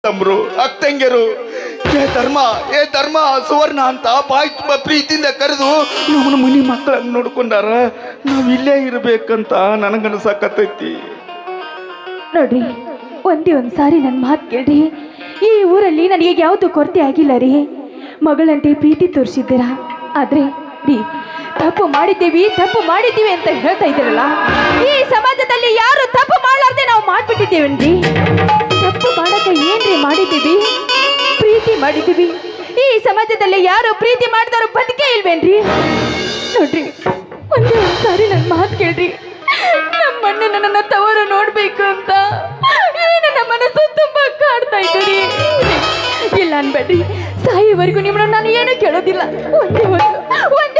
ತಮ್ಮರು ಅಕ್ಕಂಗೆರು ಏ ಧರ್ಮ ಸುವರ್ಣ ಅಂತ ಬಾಯಿ ತುಂಬ ಪ್ರೀತಿಯಿಂದ ಕರೆದು ನಮ್ಮನ್ನ ಮನೆ ಮಕ್ಕಳನ್ನ ನೋಡ್ಕೊಂಡಾರ ನಾವ್ ಇಲ್ಲೇ ಇರ್ಬೇಕಂತ ನನಗನ್ಸಕತ್ತೈತಿ. ನೋಡ್ರಿ, ಒಂದ್ ಸಾರಿ ನನ್ನ ಮಾತು ಕೇಳ್ರಿ. ಈ ಊರಲ್ಲಿ ನನಗೆ ಯಾವುದು ಕೊರತೆ ಆಗಿಲ್ಲ ರೀ. ಮಗಳಂತೆ ಪ್ರೀತಿ ತೋರಿಸಿದ್ದೀರಾ. ಆದ್ರೆ ರೀ, ತಪ್ಪು ಮಾಡಿದ್ದೀವಿ ಅಂತ ಹೇಳ್ತಾ ಇದ್ದೀರಲ್ಲ, ಈ ಸಮಾಜದಲ್ಲಿ ಯಾರು ತಪ್ಪು ಮಾಡಲಾರ್ದೆ ನಾವು ಮಾಡ್ಬಿಟ್ಟಿದ್ದೇವೇನ್ರಿ? ತಪ್ಪು ಮಾಡಕ್ಕೆ ಏನ್ರಿ ಮಾಡಿದ್ದೀವಿ? ಪ್ರೀತಿ ಮಾಡಿದ್ದೀವಿ. ಈ ಸಮಾಜದಲ್ಲಿ ಯಾರು ಪ್ರೀತಿ ಮಾಡಿದವರು ಬದುಕೇ ಇಲ್ವೇನ್ರಿ? ನೋಡ್ರಿ, ಒಂದೇ ಸಾರಿ ನನ್ನ ಮಾತು ಕೇಳ್ರಿ. ನಮ್ಮಣ್ಣ ನನ್ನ ತವರು ನೋಡ್ಬೇಕು ಅಂತ ನನ್ನ ಮನಸ್ಸು ತುಂಬಾ ಕಾಡ್ತಾ ಇದ್ದೀರಿ. ಇಲ್ಲ ಅನ್ಬೇಡ್ರಿ, ಸಾಯಿವರೆಗೂ ನಿಮ್ಮನ್ನ ನಾನು ಏನೂ ಕೇಳೋದಿಲ್ಲ. ಒಂದೇ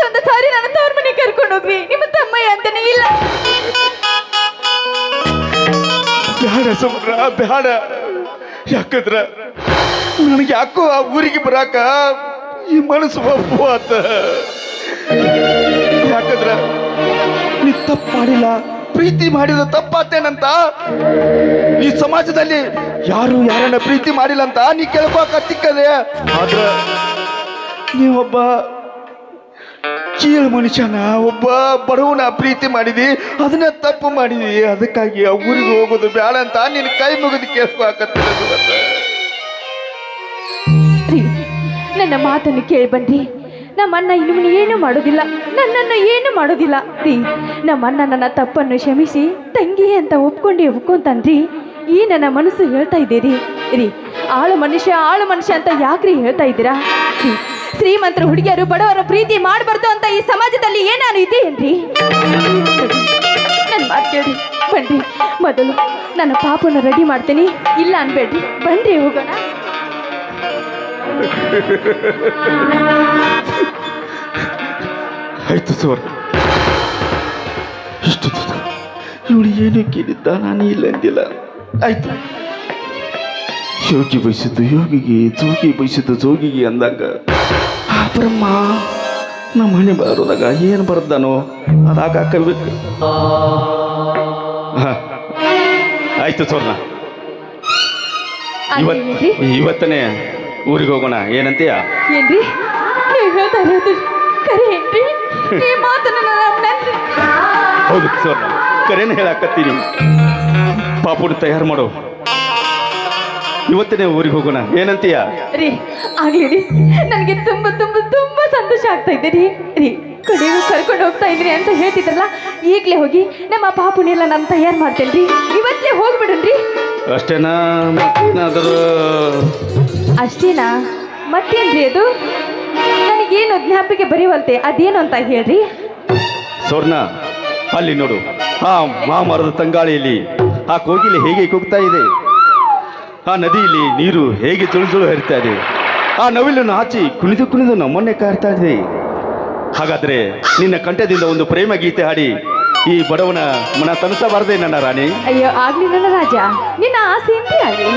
ಒಂದು ಸಾರಿ ನನ್ನ ತವ್ರ ಮನೆ ಕರ್ಕೊಂಡು ಹೋಗ್ರಿ. ನಿಮ್ಮ ತಮ್ಮಯ್ಯ ಅಂತಾನೆ ಇಲ್ಲ. ಬೇಡ ಸುಮ್ರ, ಬೇಡ. ಯಾಕಂದ್ರ ನನಗೆ ಯಾಕೋ ಆ ಊರಿಗೆ ಬರಾಕ ಈ ಮನಸ್ಸು ಒಪ್ಪುವಾತ. ಯಾಕಂದ್ರ ನೀ ತಪ್ಪು ಮಾಡಿಲ್ಲ, ಪ್ರೀತಿ ಮಾಡಿದ ತಪ್ಪಾತೇನಂತ ಈ ಸಮಾಜದಲ್ಲಿ ಯಾರನ್ನ ಪ್ರೀತಿ ಮಾಡಿಲ್ಲ ಅಂತ ನೀ ಕೇಳ್ಬೇಕತ್ತಿಕ್ಕದೆ. ಆದ್ರ ನೀವೊಬ್ಬ ಕೀಳು ಮನುಷ್ಯನ, ಒಬ್ಬ ಬಡವನ ಪ್ರೀತಿ ಮಾಡಿದಿ, ಅದನ್ನ ತಪ್ಪು ಮಾಡಿದಿ. ಅದಕ್ಕಾಗಿ ಆ ಊರಿಗೆ ಹೋಗೋದು ಬೇಡ ಅಂತ ನಿನ್ನ ಕೈ ಮುಗಿದು ಕೇಳ್ಬೇಕತ್ತಿರೋದು. ನನ್ನ ಮಾತನ್ನು ಕೇಳಿ ಬನ್ರಿ. ನಮ್ಮಣ್ಣ ನಿಮ್ಮನ್ನು ಏನು ಮಾಡೋದಿಲ್ಲ, ನನ್ನನ್ನು ಏನು ಮಾಡೋದಿಲ್ಲ ರೀ. ನಮ್ಮಣ್ಣ ನನ್ನ ತಪ್ಪನ್ನು ಕ್ಷಮಿಸಿ ತಂಗಿ ಅಂತ ಒಪ್ಕೊಂತಾನ್ರಿ. ಈ ನನ್ನ ಮನಸ್ಸು ಹೇಳ್ತಾ ಇದ್ದೀರಿ ರೀ. ಆಳು ಮನುಷ್ಯ ಅಂತ ಯಾಕ್ರಿ ಹೇಳ್ತಾ ಇದ್ದೀರಾ ರೀ? ಶ್ರೀಮಂತರ ಹುಡುಗಿಯರು ಬಡವರ ಪ್ರೀತಿ ಮಾಡಬಾರ್ದು ಅಂತ ಈ ಸಮಾಜದಲ್ಲಿ ಏನಾರು ಇದೆ ಏನ್ರಿ? ನನ್ನ ಮಾತು ಕೇಳಿ ಬನ್ರಿ. ಮೊದಲು ನನ್ನ ಪಾಪನ ರೆಡಿ ಮಾಡ್ತೀನಿ. ಇಲ್ಲ ಅನ್ಬೇಡ್ರಿ, ಬನ್ರಿ ಹೋಗೋಣ. ಆಯ್ತು ಸರ್, ಇಷ್ಟು ಇವಳು ಏನು ಕೇಳಿದ್ದ, ನಾನು ಇಲ್ಲ ಅಂದಿಲ್ಲ. ಆಯ್ತು, ಯೋಗಿ ಬಯಸಿದ್ದು ಯೋಗಿಗೆ, ಜೋಗಿ ಬಯಸಿದ್ದು ಜೋಗಿಗೆ ಅಂದಾಗ ಆ ಬ್ರಹ್ಮ ನಮ್ಮ ಮನೆ ಬರೋದಾಗ ಏನು ಬರ್ದಾನೋ ಅದಾಗ ಹಾಕಬೇಕು. ಆಯ್ತು ಸೋರ್ನ, ಇವತ್ತನೇ ಊರಿಗೆ ಹೋಗೋಣ. ಏನಂತೀಯ? ಏನ್ರಿ ನೀವು ಹೇಳ್ತಾ ಇರೋದು ಕರೆ ಏನ್ರಿ? ಈ ಮಾತನ್ನ ನಂಬ್ರಿ. ಹೌದು ಸೋರ್ನ, ಕರೆನ ಹೇಳಾಕತ್ತೀನಿ. ಪಾಪುನ ತಯಾರು ಮಾಡು, ಇವತ್ತನೇ ಊರಿಗೆ ಹೋಗೋಣ. ಏನಂತೀಯ? ರೀ ಆಗ್ಲಿ ರೀ, ನನಗೆ ತುಂಬಾ ತುಂಬಾ ತುಂಬಾ ಸಂತೋಷ ಆಗ್ತಾ ಇದೆ ರೀ. ರೀ ಕಡೆಗೂ ಕರ್ಕೊಂಡು ಹೋಗ್ತಾ ಇದ್ರಿ ಅಂತ ಹೇಳ್ತಿದ್ರಲ್ಲ, ಈಗಲೇ ಹೋಗಿ ನಮ್ಮ ಪಾಪುನೆಲ್ಲ ನಾನು ತಯಾರು ಮಾಡ್ತೇನೆ ರೀ. ಇವತ್ತೇ ಹೋಗ್ಬಿಡನ್ರಿ. ಅಷ್ಟೇನಾ? ಅಷ್ಟೇನಾ? ಮತ್ತೇನ್ರಿ ಅದು? ನನಗೇನು ಜ್ಞಾಪಿಕೆ ಬರೀವಲ್ತೆ, ಅದೇನು ಅಂತ ಹೇಳ್ರಿ. ಸೋರ್ನ, ಅಲ್ಲಿ ನೋಡು, ಆ ಮಾಮರದ ತಂಗಾಳಿಯಲ್ಲಿ ಆ ಕೋಗಿಲೆ ಹೇಗೆ ಕೂಗ್ತಾ ಇದೆ, ಆ ನದಿಯಲ್ಲಿ ನೀರು ಹೇಗೆ ಜುಳು ಹರಿತಾ ಇದೆ, ಆ ನವಿಲನ್ನು ಆಚಿ ಕುಣಿದು ನಮ್ಮನ್ನೇ ಕಾಡ್ತಾ ಇದೆ. ಹಾಗಾದ್ರೆ ನಿನ್ನ ಕಂಠದಿಂದ ಒಂದು ಪ್ರೇಮ ಗೀತೆ ಹಾಡಿ ಈ ಬಡವನ ಮನ ತನಿಸಬಾರದೆ ನನ್ನ ರಾಣಿ? ಅಯ್ಯೋ ಆಗ್ಲಿ ನನ್ನ ರಾಜ, ನಿನ್ನ ಆಸೆ ಎಂತೆ ಆಗಲಿ.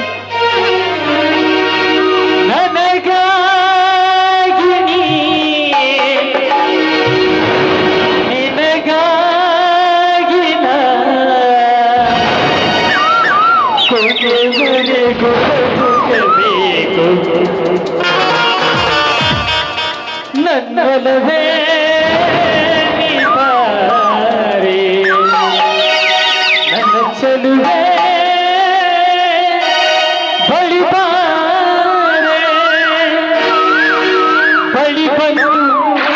ನನ್ನಲವೇ ಬಾರೆ, ನನ್ನ ಚಲುವೆ ಬಳಿ ಬಾರೆ, ಬಳಿ ಬಂದು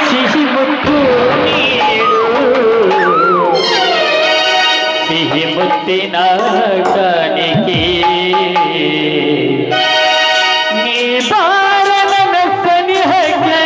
ಸಿಹಿ ಮುತ್ತು ನೀಡು, ಸಿಹಿ ಮುತ್ತಿನ ಕಾಣಿಕೆ ನೀ ಬಾರ ನನ್ನ ಸನಿಹಕ್ಕೆ.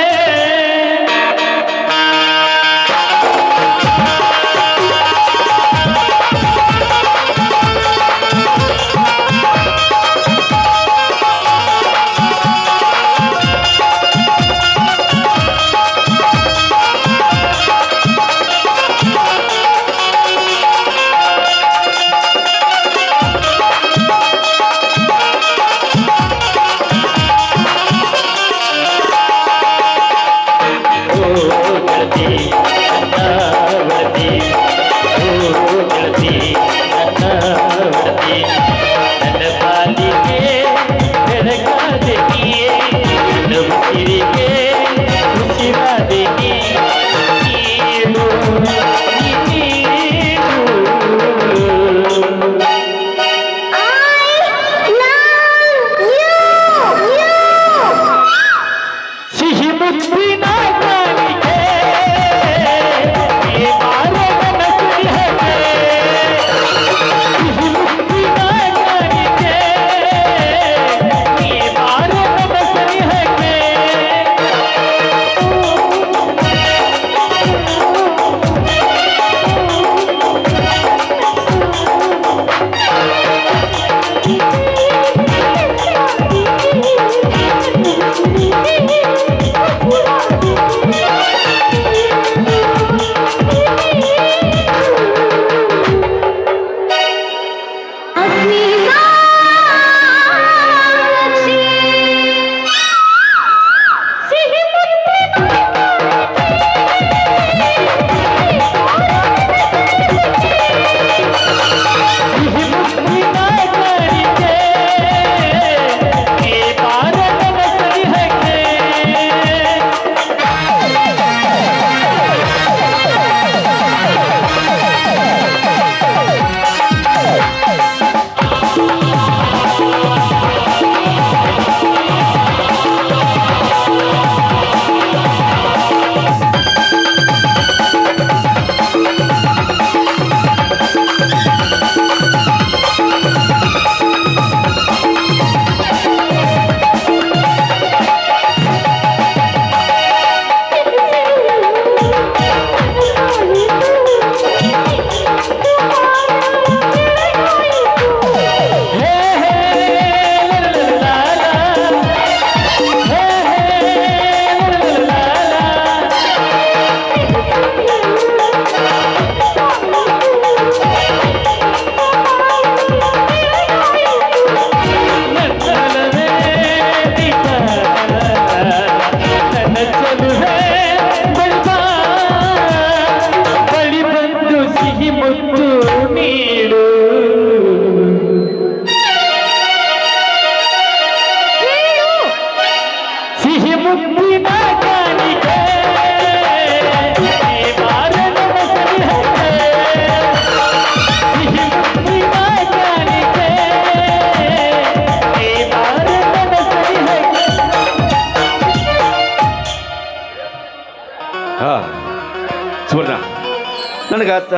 ನನಗಾತ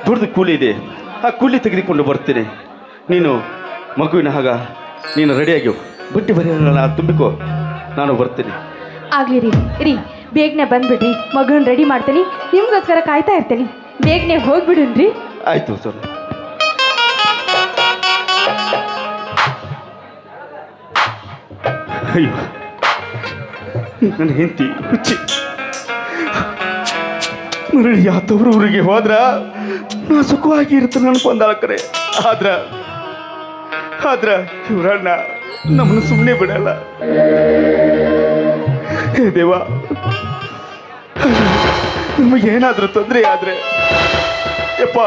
ದುಡ್ದು ಕೂಲಿ ಇದೆ, ಆ ಕೂಲಿ ತೆಗೆದುಕೊಂಡು ಬರ್ತೇನೆ. ನೀನು ಮಗುವಿನ ಹಾಗ ನೀನು ರೆಡಿಯಾಗಿ ಬಟ್ಟೆ ಬರೆಯೋಣ ತುಂಬಿಕೋ, ನಾನು ಬರ್ತೇನೆ. ಆಗ್ಲಿ ರೀ ಬೇಗನೆ ಬಂದ್ಬಿಡ್ರಿ, ಮಗನ ರೆಡಿ ಮಾಡ್ತೀನಿ, ನಿಮ್ಗೋಸ್ಕರ ಕಾಯ್ತಾ ಇರ್ತೀನಿ. ಬೇಗನೆ ಹೋಗ್ಬಿಡುನ್ರಿ. ಆಯ್ತು ಸರ್. ಅಯ್ಯೋ, ನನ್ನ ಹೆಂಡತಿ ಹುಚ್ಚಿ ಮರಳಿ ಯಾತವ್ರ ಊರಿಗೆ ಹೋದ್ರ ನಾ ಸುಖವಾಗಿ ಇರ್ತೇನೆ ಅನ್ಕೊಂಡಾಳ ಕರೆ. ಆದ್ರ ಇವ್ರಣ್ಣ ನಮ್ಮನ್ನು ಸುಮ್ಮನೆ ಬಿಡಲ್ಲ. ಹೇ ದೇವ, ನಮಗೇನಾದ್ರೂ ತೊಂದರೆ ಆದ್ರೆ ಯಪ್ಪ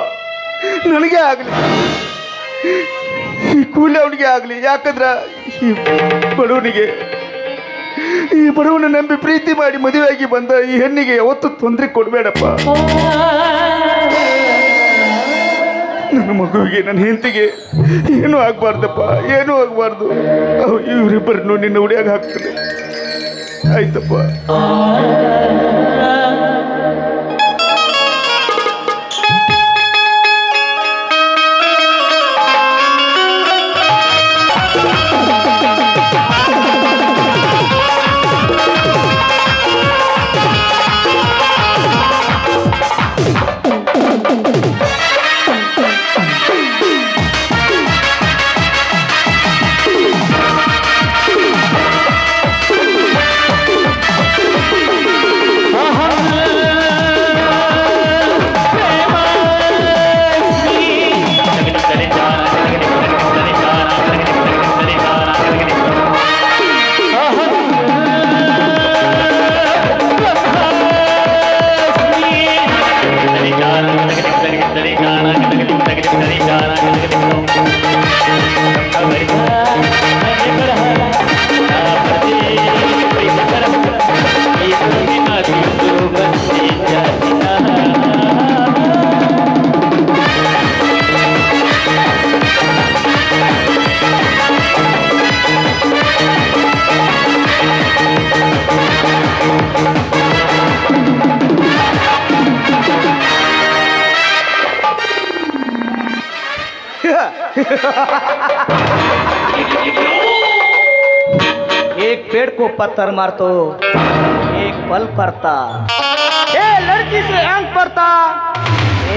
ನನಗೆ ಆಗಲಿ, ಈ ಕೂಲಿ ಅವನಿಗೆ ಆಗಲಿ. ಯಾಕಂದ್ರ ಈ ಬಡವನ ನಂಬಿ ಪ್ರೀತಿ ಮಾಡಿ ಮದುವೆಯಾಗಿ ಬಂದ ಈ ಹೆಣ್ಣಿಗೆ ಯಾವತ್ತೂ ತೊಂದರೆ ಕೊಡಬೇಡಪ್ಪ. ನನ್ನ ಮಗುವಿಗೆ, ನನ್ನ ಹೆಂಡತಿಗೆ ಏನೂ ಆಗ್ಬಾರ್ದಪ್ಪ, ಏನೂ ಆಗ್ಬಾರ್ದು. ಇವರಿಬ್ಬರನ್ನು ನಿನ್ನ ಉಡಿಯಾಗ ಹಾಕ್ತದೆ. ಆಯ್ತಪ್ಪ. एक पेड़ को पत्थर मार तो एक पल पड़ता, ए लड़की से आंख पड़ता,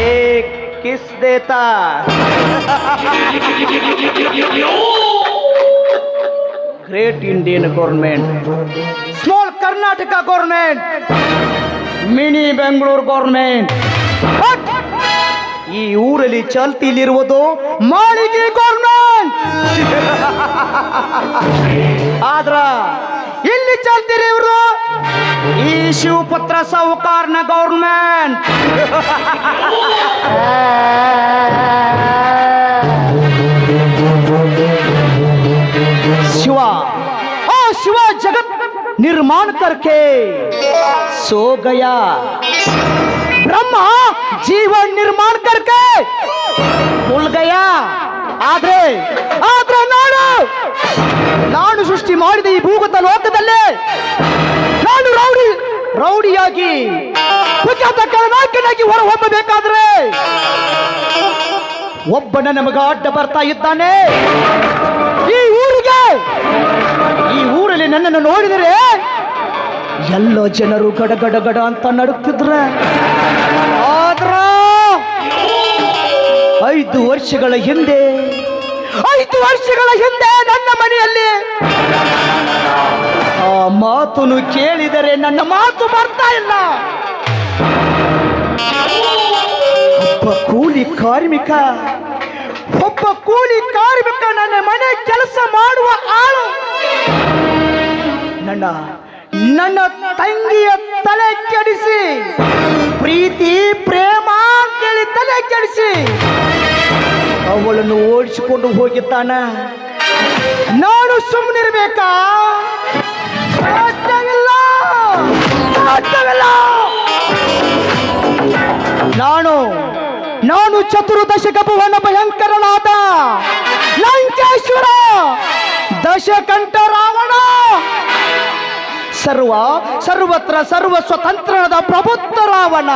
एक किस देता. Great Indian government, small Karnataka government, mini Bengaluru government. ಈ ಊರಲ್ಲಿ ಚಾಲ್ತಿಲಿರುವುದು ಮಾಳಿಗೆ ಗವರ್ನಮೆಂಟ್. ಆದ್ರ ಇಲ್ಲಿ ಚಾಲ್ತಿಲಿರುವುದು ಈ ಶಿವಪುತ್ರ ಸಾಹುಕಾರನ ಗವರ್ನಮೆಂಟ್. शिवा जगत निर्माण करके सो गया. ब्रह्मा जीवन निर्माण करके भूल गया. आದ್ರೆ ನಾನು ಸೃಷ್ಟಿ ಮಾಡಿದ ಈ ಭೂಗತ ಲೋಕದಲ್ಲಿ ನಾನು ರೌಡಿಯಾಗಿ ಕುಖ್ಯಾತ ನಾಯಕನಾಗಿ ಹೊರಹೊಮ್ಮಬೇಕಾದ್ರೆ ಒಬ್ಬ ನನ್ನ ಮಗ ಅಡ್ಡ ಬರ್ತಾ ಇದ್ದಾನೆ. ಈ ಊರಲ್ಲಿ ನನ್ನನ್ನು ನೋಡಿದರೆ ಎಲ್ಲ ಜನರು ಗಡ ಗಡ ಗಡ ಅಂತ ನಡುತ್ತಿದ್ರ. ಆದ್ರ 5 ವರ್ಷಗಳ ಹಿಂದೆ ನನ್ನ ಮನೆಯಲ್ಲಿ ಆ ಮಾತನ್ನು ಕೇಳಿದರೆ ನನ್ನ ಮಾತು ಬರ್ತಾ ಇಲ್ಲ. ಒಬ್ಬ ಕೂಲಿ ಕಾರ್ಮಿಕ ನನ್ನ ಮನೆ ಕೆಲಸ ಮಾಡುವ ಆಳು ನನ್ನ ತಂಗಿಯ ತಲೆ ಕೆಡಿಸಿ ಪ್ರೀತಿ ಪ್ರೇಮ ಅಂತೇಳಿ ತಲೆ ಕೆಡಿಸಿ ಅವಳನ್ನು ಓಡಿಸಿಕೊಂಡು ಹೋಗಿದ್ದಾನ. ನಾನು ಸುಮ್ಮನಿರ್ಬೇಕಾ? ಸಾಧ್ಯವಿಲ್ಲ. ನಾನು ಚತುರ್ದಶಕ ಭುವನ ಭಯಂಕರನಾದ ಲಂಕೇಶ್ವರ, ದಶಕಂಠ ರಾವಣ, ಸರ್ವತ್ರ ಸರ್ವ ಸ್ವತಂತ್ರದ ಪ್ರಬುದ್ಧ ರಾವಣ.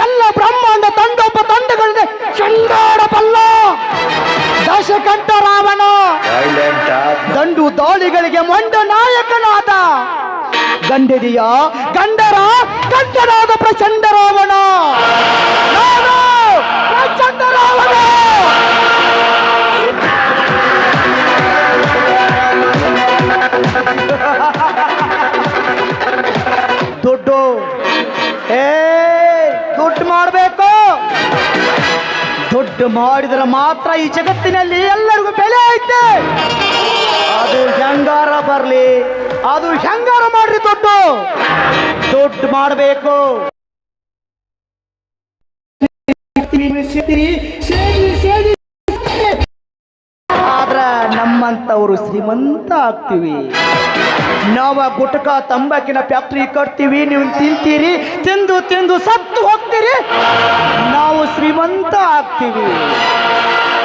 ಎಲ್ಲ ಬ್ರಹ್ಮಾಂಡ ತಂಡೋಪ ತಂಡಗಳಿಂದ ಚಂಡಾಡಬಲ್ಲ ದಶಕಂಠ ರಾವಣ ದಂಡು ದಾಳಿಗಳಿಗೆ ಮೊಂಡ ನಾಯಕನಾದ ಗಂಡೆದಿಯ ಗಂಡರ ಗಂಡನಾದ ಪ್ರಚಂಡ ರಾವಣ ನಾನು ಪ್ರಚಂಡ ರಾವಣ. ದುಡ್ಡು ದುಡ್ಡು ಮಾಡಬೇಕು. ದುಡ್ಡು ಮಾಡಿದ್ರೆ ಮಾತ್ರ ಈ ಜಗತ್ತಿನಲ್ಲಿ ಎಲ್ಲರಿಗೂ ಬೆಲೆ ಐತೆ. ಅದು ಹೆಂಗಾರ ಬರ್ಲಿ, ಅದು ಹೆಂಗಾರ ಮಾಡ್ರಿ, ದುಡ್ಡು ದುಡ್ಡು ಮಾಡಬೇಕು. ಆದ್ರ ನಮ್ಮಂತವರು ಶ್ರೀಮಂತ ಆಗ್ತೀವಿ. ನಾವ ಗುಟಕ ತಂಬಾಕಿನ ಫ್ಯಾಕ್ಟ್ರಿ ಕಟ್ತೀವಿ, ನೀವು ತಿಂತೀರಿ, ತಿಂದು ತಿಂದು ಸತ್ತು ಹೋಗ್ತೀರಿ, ನಾವು ಶ್ರೀಮಂತ ಆಗ್ತೀವಿ.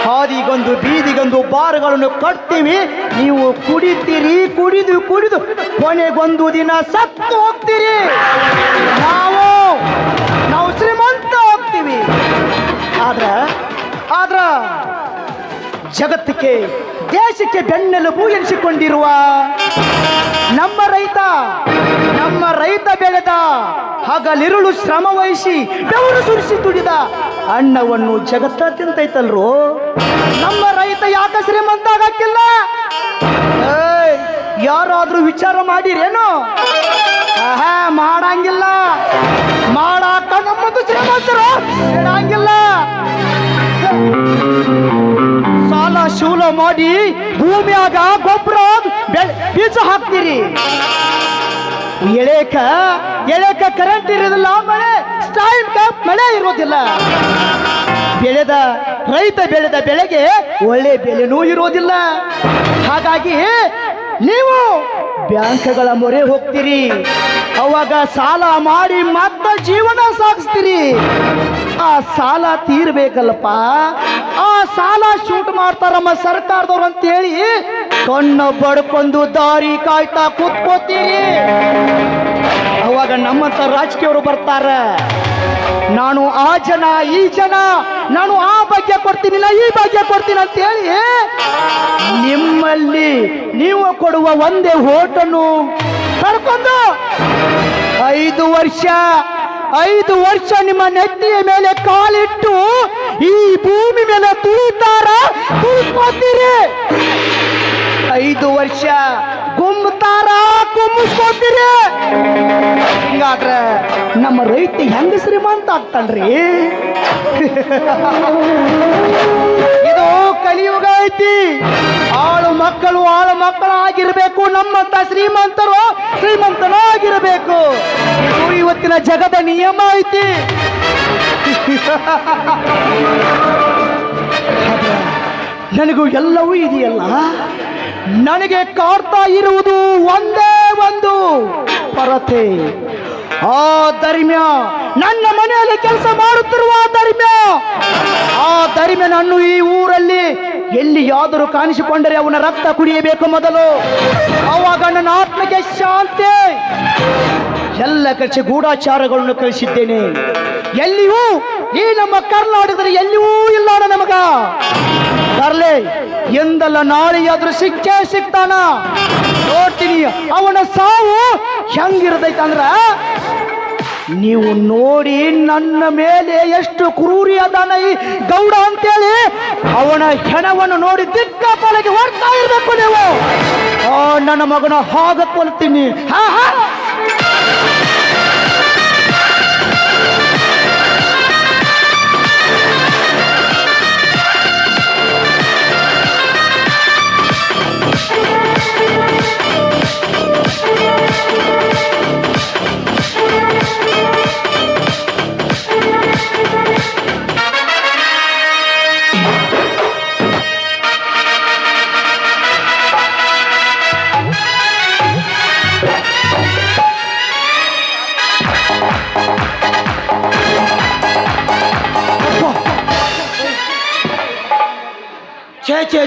ಹಾದಿಗೊಂದು ಬೀದಿಗೊಂದು ಬಾರ್ಗಳನ್ನು ಕಟ್ತೀವಿ, ನೀವು ಕುಡಿತೀರಿ, ಕುಡಿದು ಕುಡಿದು ಕೊನೆಗೊಂದು ದಿನ ಸತ್ತು ಹೋಗ್ತೀರಿ. ನಾವು ಶ್ರೀಮಂತ ಆಗ್ತೀವಿ. ಆದ್ರ ಜಗತ್ತಿಗೆ ದೇಶಕ್ಕೆ ಬೆನ್ನೆಲುಬು ಎನಿಸಿಕೊಂಡಿರುವ ನಮ್ಮ ರೈತ ಬೆಳೆದ ಹಗಲಿರುಳು ಶ್ರಮ ವಹಿಸಿ ಬೆವರು ಸುರಿಸಿ ದುಡಿದ ಅನ್ನವನ್ನು ಜಗತ್ತ ತಿಂತೈತಲ್ರು. ನಮ್ಮ ರೈತ ಯಾಕೆ ಶ್ರೀಮಂತ ಆಗಕ್ಕಿಲ್ಲ? ಯಾರಾದ್ರೂ ವಿಚಾರ ಮಾಡಿರೇನು? ಮಾಡಂಗಿಲ್ಲ. ಮಾಡಾಕ ನಮ್ಮದು ಶ್ರೀಮಂತರು ಮಾಡಂಗಿಲ್ಲ. ಸಾಲ ಶೂಲ ಮಾಡಿ ಭೂಮಿಯಾಗ ಗೊಬ್ಬರ ಬೀಜ ಹಾಕ್ತೀರಿ. ಎಳೆಕ ಕರೆಂಟ್ ಇರೋದಿಲ್ಲ, ಮಳೆ ಇರೋದಿಲ್ಲ. ರೈತ ಬೆಳೆದ ಬೆಳೆಗೆ ಒಳ್ಳೆ ಬೆಲೆನೂ ಇರೋದಿಲ್ಲ. ಹಾಗಾಗಿ ನೀವು ಬ್ಯಾಂಕ್ಗಳ ಮೊರೆ ಹೋಗ್ತೀರಿ, ಅವಾಗ ಸಾಲ ಮಾಡಿ ಮತ್ತೆ ಜೀವನ ಸಾಗಿಸ್ತೀರಿ. ಆ ಸಾಲ ತೀರ್ಬೇಕಲ್ಲಪ್ಪ, ಆ ಸಾಲ ಶೂಟ್ ಮಾಡ್ತಾರಮ್ಮ ಸರ್ಕಾರದವ್ರು ಅಂತೇಳಿ ಕಣ್ಣು ಬಡ್ಕೊಂಡು ದಾರಿ ಕಾಯ್ತಾ ಕೂತ್ಕೋತೀರಿ. ಅವಾಗ ನಮ್ಮಂತ ರಾಜಕೀಯವರು ಬರ್ತಾರ, ನಾನು ಆ ಜನ ಈ ಜನ, ನಾನು ಆ ಭಾಗ್ಯ ಕೊಡ್ತೀನಿ, ಈ ಭಾಗ್ಯ ಕೊಡ್ತೀನಿ ಅಂತೇಳಿ ನಿಮ್ಮಲ್ಲಿ ನೀವು ಕೊಡುವ ಒಂದೇ ಓಟನ್ನು ಕಳ್ಕೊಂಡು 5 ವರ್ಷ ನಿಮ್ಮ ನೆತ್ತಿಯ ಮೇಲೆ ಕಾಲಿಟ್ಟು ಈ ಭೂಮಿ ಮೇಲೆ ತುಳಿಸ್ಕೋತೀರಿ. 5 ವರ್ಷ ಗುಮ್ಮಿಸ್ಕೋತೀರಿ. ಹಿಂಗಾದ್ರೆ ನಮ್ಮ ರೈತ ಹೆಂಗ ಶ್ರೀಮಂತ ಆಗ್ತಾನ್ರಿ? ಇದು ಕಲಿಯುಗ ಐತಿ. ಆಳು ಮಕ್ಕಳಾಗಿರ್ಬೇಕು, ನಮ್ಮಂತ ಶ್ರೀಮಂತನಾಗಿರ್ಬೇಕು. ಇದು ಇವತ್ತಿನ ಜಗದ ನಿಯಮ ಐತಿ. ನನಗೂ ಎಲ್ಲವೂ ಇದೆಯಲ್ಲ, ನನಗೆ ಕಾಡ್ತಾ ಇರುವುದು ಒಂದೇ ಒಂದು ಪರತೆ. ಆ ಧರ್ಮ್ಯ, ನನ್ನ ಮನೆಯಲ್ಲಿ ಕೆಲಸ ಮಾಡುತ್ತಿರುವ ಆ ಧರ್ಮ್ಯನನ್ನು ಈ ಊರಲ್ಲಿ ಎಲ್ಲಿಯಾದರೂ ಕಾಣಿಸಿಕೊಂಡರೆ ಅವನ ರಕ್ತ ಕುಡಿಯಬೇಕು ಮೊದಲು. ಅವಾಗ ನನ್ನ ಆತ್ಮಕ್ಕೆ ಶಾಂತಿ. ಎಲ್ಲ ಕಡೆ ಗೂಢಾಚಾರಗಳನ್ನು ಕಳಿಸಿದ್ದೇನೆ. ಎಲ್ಲಿಯೂ ಈ ನಮ್ಮ ಕರ್ನಾಟಕದಲ್ಲಿ ಎಲ್ಲಿಯೂ ಇಲ್ಲ ನಮಗ. ಬರ್ಲೆ ಎಂದಲ್ಲ ನಾಳೆಯಾದ್ರೂ ಸಿಗ್ತಾನ. ನೋಡ್ತೀನಿ ಅವನ ಸಾವು ಹೆಂಗಿರ್ತೈತಂದ್ರ, ನೀವು ನೋಡಿ ನನ್ನ ಮೇಲೆ ಎಷ್ಟು ಕ್ರೂರಿ ಅದಾನ ಈ ಗೌಡ ಅಂತೇಳಿ ಅವನ ಹೆಣವನ್ನು ನೋಡಿ ದಿಕ್ಕಾಪಾಲಕ್ಕೆ ಹೊರ್ತಾ ಇರ್ಬೇಕು ನೀವು. ನನ್ನ ಮಗನ ಹಾಗ ಕೊಲ್ತೀನಿ.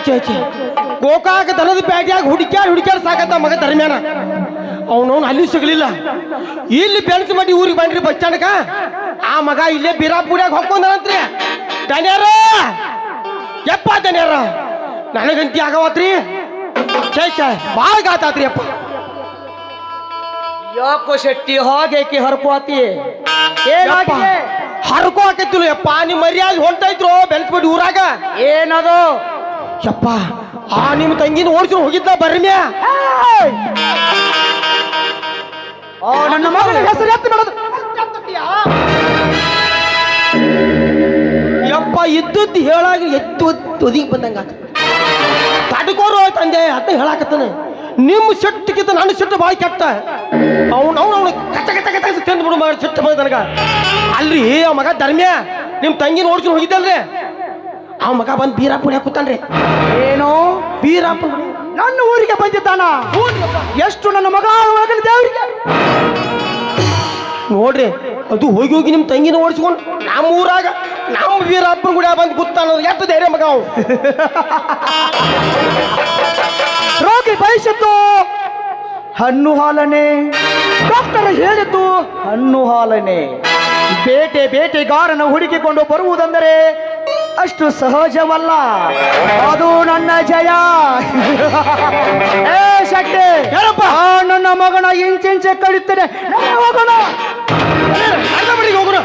ಛೇ ಗೋಕಾಕ ದನದ ಪ್ಯಾಟ್ಯಾಗ ಹುಡುಕ್ಯಾಡ ಸಾಕತ್ತ ಮಗ ಧರ್ಮ್ಯಾನ. ಅವನವನು ಅಲ್ಲಿ ಸಿಗಲಿಲ್ಲ. ಇಲ್ಲಿ ಬೆಳಕು ಮಾಡಿ ಊರಿಗೆ ಬಂದ್ರಿ ಬಸ್ ಸ್ಟ್ಯಾಂಡ್ಕ. ಆ ಮಗ ಇಲ್ಲೇ ಬೀರಾಪುಡ್ಯಾಗ ಹೊಕ್ಕೊಂಡಂತ್ರಿ. ದನ್ಯಾರ ಯಪ್ಪ ದನ್ಯಾರ ನನಗಂತಿ ಆಗವತ್ರಿ. ಛೇ ಭಾಳ ಗಾತಾತ್ರಿ ಅಪ್ಪ. ಯಾಕೋ ಶೆಟ್ಟಿ ಹಾಗೇಕೆ ಹರ್ಕೋತಿ? ಏನಾಗಿದೆ? ಹರ್ಕೋ ಹಾಕತ್ತಿಲ್ಲ ಯಪ್ಪ. ನಿಮ್ಮ ಮರ್ಯಾದೆ ಹೊಂಟೈತ್ರು ಬೆಳಸ್ಬಿಟ್ಟು ಊರಾಗ. ಏನದು? ಯಪ್ಪ ಆ ನಿಮ್ಮ ತಂಗಿನ ಓಡಿಸ್ಕೊಂಡು ಹೋಗಿದ್ದ ಬರ್ಮ್ಯಾ. ನನ್ನ ಮಗನ ಹೆಸರು ಎತ್ತಿ ಬಿಡೋದು. ಯಪ್ಪ ಇದ್ದದ್ದು ಹೇಳಾಗ ಎದ್ದು ಒದಿಗೆ ಬಂದಂಗ ತಡ್ಕೋರು ತಂದೆ ಅಂತ ಹೇಳಾಕತ್ತಾನೆ. ನಿಮ್ಮ ಸಿಟ್ಟಿಗಿಂತ ನನ್ನ ಸಿಟ್ಟು ಭಾಳ ಕೆಟ್ಟ. ಅವನು ಕಚ್ಚ ಕಚ್ಚ ಕಚ್ಚ ತಿಂದು ಬಿಡು ಮಾಡಿ ಸಿಟ್ಟು ಬಂದ ನನಗ. ಅಲ್ರಿ ಆ ಮಗ ಧರ್ಮ್ಯ ನಿಮ್ಮ ತಂಗಿನ ಓಡಿಸ್ಕೊಂಡು ಹೋಗಿದ್ದಲ್ರಿ. ಆ ಮಗ ಬಂದು ಬೀರಾಪುರ ಕೂತಾನ್ರಿ. ಏನು ಬೀರಾಪುರ ನನ್ನ ಊರಿಗೆ ಬಂದಿದ್ದಾನ? ಎಷ್ಟು ನನ್ನ ಮಗ ಮಗನ ದೇವರಿಗೆ ನೋಡ್ರಿ. ಅದು ಹೋಗಿ ಹೋಗಿ ನಿಮ್ಮ ತಂಗಿನ ಓಡಿಸ್ಕೊಂಡು ನಮ್ಮ ಊರಾಗ ನಮ್ಮ ವೀರಪ್ಪನ ಗುಡಿಯಾಗ ಬಂದು ಕೂತಾನ. ಎಷ್ಟು ಧೈರ್ಯ ಮಗ ಅವು. ರೋಗಿ ಬಯಸಿದ್ದು ಹಣ್ಣು ಹಾಲನೆ, ಡಾಕ್ಟರ್ ಹೇಳಿದ್ದು ಹಣ್ಣು ಹಾಲನೆ. ಬೇಟೆಗಾರನ ಹುಡುಕಿಕೊಂಡು ಬರುವುದೆಂದರೆ ಅಷ್ಟು ಸಹಜವಲ್ಲ. ಅದು ನನ್ನ ಜಯ. ಏ ಶೆಟ್ಟಿ ಹೇಳಪ್ಪ. ನನ್ನ ಮಗನ ಇಂಚಿಂಚೆ ಕಡಿತೇನೆ. ಹೋಗೋಣ ಅರ್ಧ ಮಡಿಗೆ ಹೋಗೋಣ.